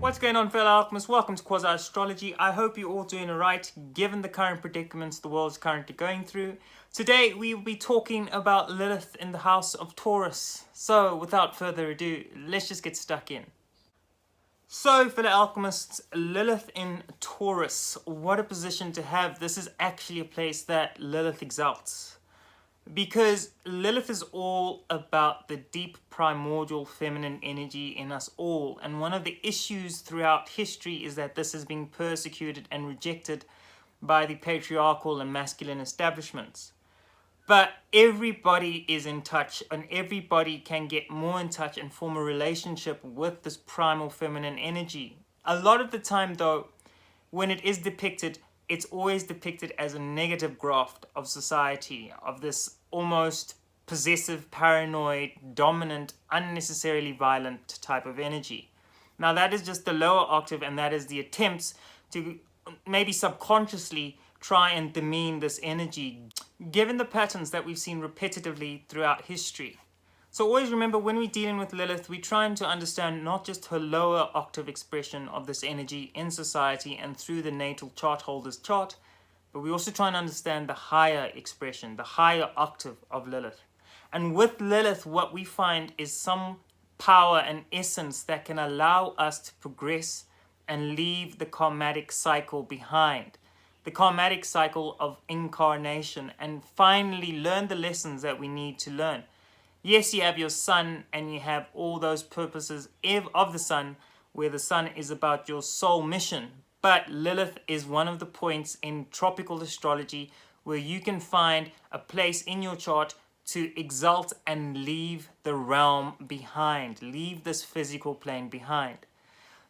What's going on, fellow alchemists? Welcome to Astrology. I hope you're all doing alright, given the current predicaments the world is currently going through. Today, we will be talking about Lilith in the house of Taurus. So, without further ado, let's just get stuck in. So, fellow alchemists, Lilith in Taurus. What a position to have. This is actually a place that Lilith exalts. Because Lilith is all about the deep primordial feminine energy in us all. And one of the issues throughout history is that this is being persecuted and rejected by the patriarchal and masculine establishments. But everybody is in touch, and everybody can get more in touch and form a relationship with this primal feminine energy. A lot of the time, though, when it is depicted, it's always depicted as a negative graft of society, of this almost possessive, paranoid, dominant, unnecessarily violent type of energy. Now that is just the lower octave, and that is the attempts to maybe subconsciously try and demean this energy, given the patterns that we've seen repetitively throughout history. So always remember, when we're dealing with Lilith, we're trying to understand not just her lower octave expression of this energy in society and through the natal chart holder's chart, but we're also trying to understand the higher expression, the higher octave of Lilith. And with Lilith, what we find is some power and essence that can allow us to progress and leave the karmatic cycle behind. The karmatic cycle of incarnation, and finally learn the lessons that we need to learn. Yes, you have your sun, and you have all those purposes of the sun, where the sun is about your soul mission. But Lilith is one of the points in tropical astrology where you can find a place in your chart to exalt and leave the realm behind, leave this physical plane behind.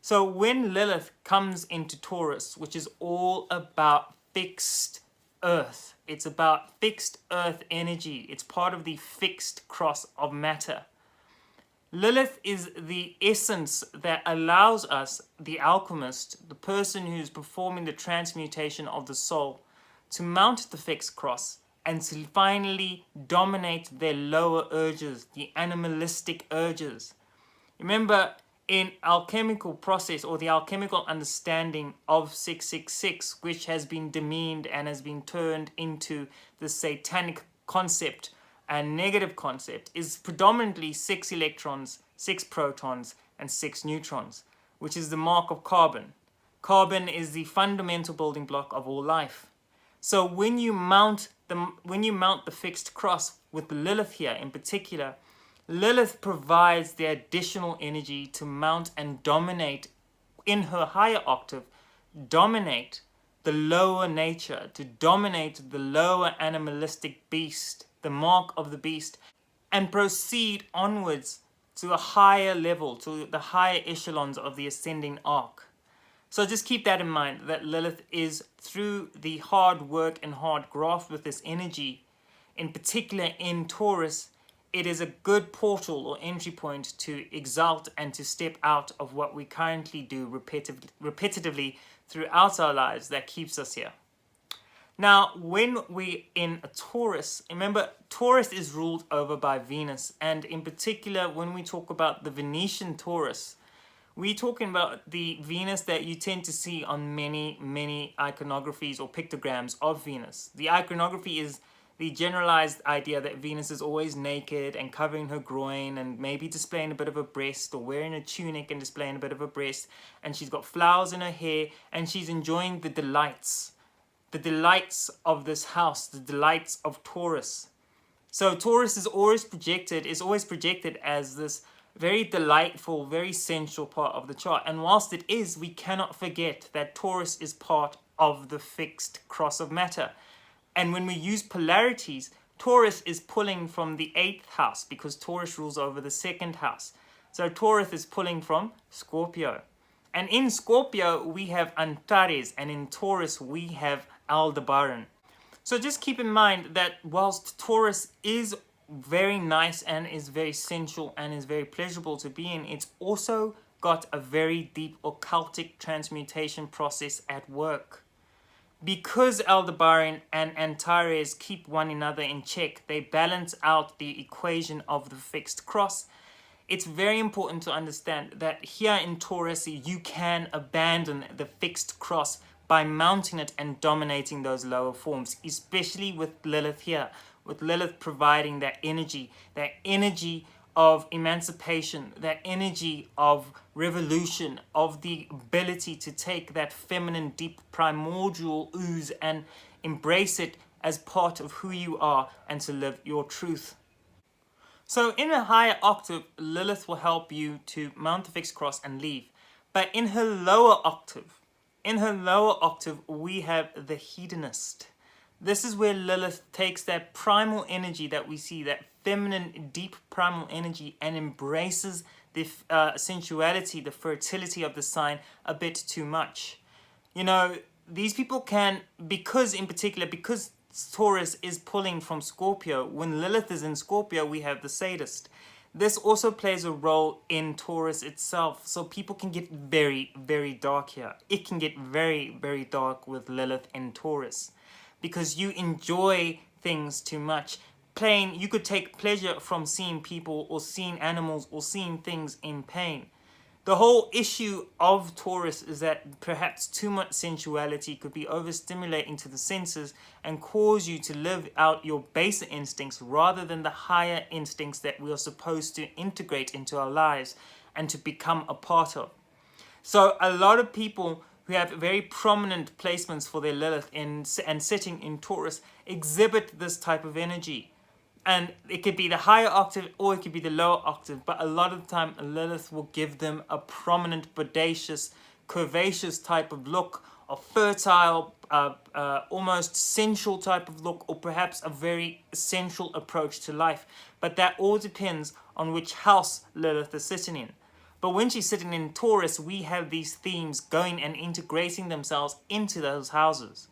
So when Lilith comes into Taurus, which is all about fixed earth, it's about fixed earth energy, it's part of the fixed cross of matter. Lilith is the essence that allows us, the alchemist, the person who's performing the transmutation of the soul, to mount the fixed cross and to finally dominate their lower urges, the animalistic urges. Remember, in alchemical process, or the alchemical understanding of 666, which has been demeaned and has been turned into the satanic concept and negative concept, is predominantly 6 electrons, 6 protons, and 6 neutrons, which is the mark of carbon. Carbon is the fundamental building block of all life. So when you mount the fixed cross with Lilith here in particular, Lilith provides the additional energy to mount and dominate in her higher octave, dominate the lower nature, to dominate the lower animalistic beast, the mark of the beast, and proceed onwards to a higher level, to the higher echelons of the ascending arc. So just keep that in mind, that Lilith is, through the hard work and hard graft with this energy, in particular in Taurus, it is a good portal or entry point to exalt and to step out of what we currently do repetitively throughout our lives that keeps us here. Now, when we're in a Taurus, remember, Taurus is ruled over by Venus. And in particular, when we talk about the Venetian Taurus, we're talking about the Venus that you tend to see on many iconographies or pictograms of Venus. The iconography is the generalized idea that Venus is always naked and covering her groin and maybe displaying a bit of a breast, or wearing a tunic and displaying a bit of a breast, and she's got flowers in her hair, and she's enjoying the delights of this house, the delights of Taurus. So Taurus is always projected as this very delightful, very sensual part of the chart. And whilst it is, we cannot forget that Taurus is part of the fixed cross of matter. And when we use polarities, Taurus is pulling from the 8th house, because Taurus rules over the 2nd house. So Taurus is pulling from Scorpio. And in Scorpio, we have Antares, and in Taurus, we have Aldebaran. So just keep in mind that whilst Taurus is very nice and is very sensual and is very pleasurable to be in, it's also got a very deep occultic transmutation process at work. Because Aldebaran and Antares keep one another in check, they balance out the equation of the fixed cross. it's very important to understand that here in Taurus, you can abandon the fixed cross by mounting it and dominating those lower forms, especially with Lilith here, with Lilith providing that energy of emancipation, that energy of revolution, of the ability to take that feminine, deep, primordial ooze and embrace it as part of who you are and to live your truth. So in a higher octave, Lilith will help you to mount the fixed cross and leave. But in her lower octave, we have the Hedonist. This is where Lilith takes that primal energy that we see, that feminine, deep primal energy, and embraces the sensuality, the fertility of the sign a bit too much. You know, these people can, because Taurus is pulling from Scorpio. When Lilith is in Scorpio, we have the sadist. This also plays a role in Taurus itself. So people can get very, very dark here. It can get very, very dark with Lilith in Taurus, because you enjoy things too much. You could take pleasure from seeing people or seeing animals or seeing things in pain. The whole issue of Taurus is that perhaps too much sensuality could be overstimulating to the senses and cause you to live out your baser instincts rather than the higher instincts that we are supposed to integrate into our lives and to become a part of. So a lot of people who have very prominent placements for their Lilith and sitting in Taurus exhibit this type of energy. And it could be the higher octave or it could be the lower octave. But a lot of the time, Lilith will give them a prominent, bodacious, curvaceous type of look, a fertile, almost sensual type of look, or perhaps a very sensual approach to life. But that all depends on which house Lilith is sitting in. But when she's sitting in Taurus, we have these themes going and integrating themselves into those houses.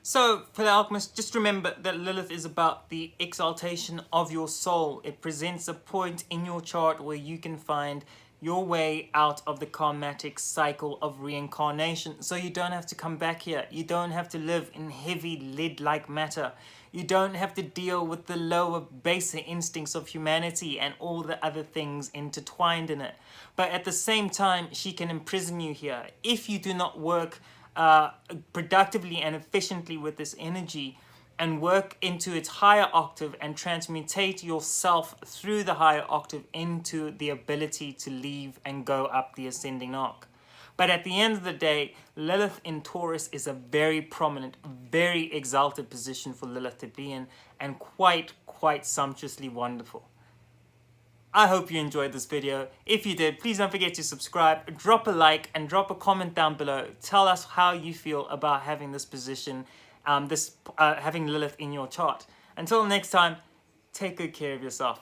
So, for the alchemist, just remember that Lilith is about the exaltation of your soul. It presents a point in your chart where you can find your way out of the karmatic cycle of reincarnation. So you don't have to come back here. You don't have to live in heavy lead-like matter. You don't have to deal with the lower, baser instincts of humanity and all the other things intertwined in it. But at the same time, she can imprison you here. If you do not work productively and efficiently with this energy and work into its higher octave and transmutate yourself through the higher octave into the ability to leave and go up the ascending arc. But at the end of the day, Lilith in Taurus is a very prominent, very exalted position for Lilith to be in, and quite sumptuously wonderful. I hope you enjoyed this video. If you did, please don't forget to subscribe, drop a like, and drop a comment down below. Tell us how you feel about having this position, having Lilith in your chart. Until next time, take good care of yourself.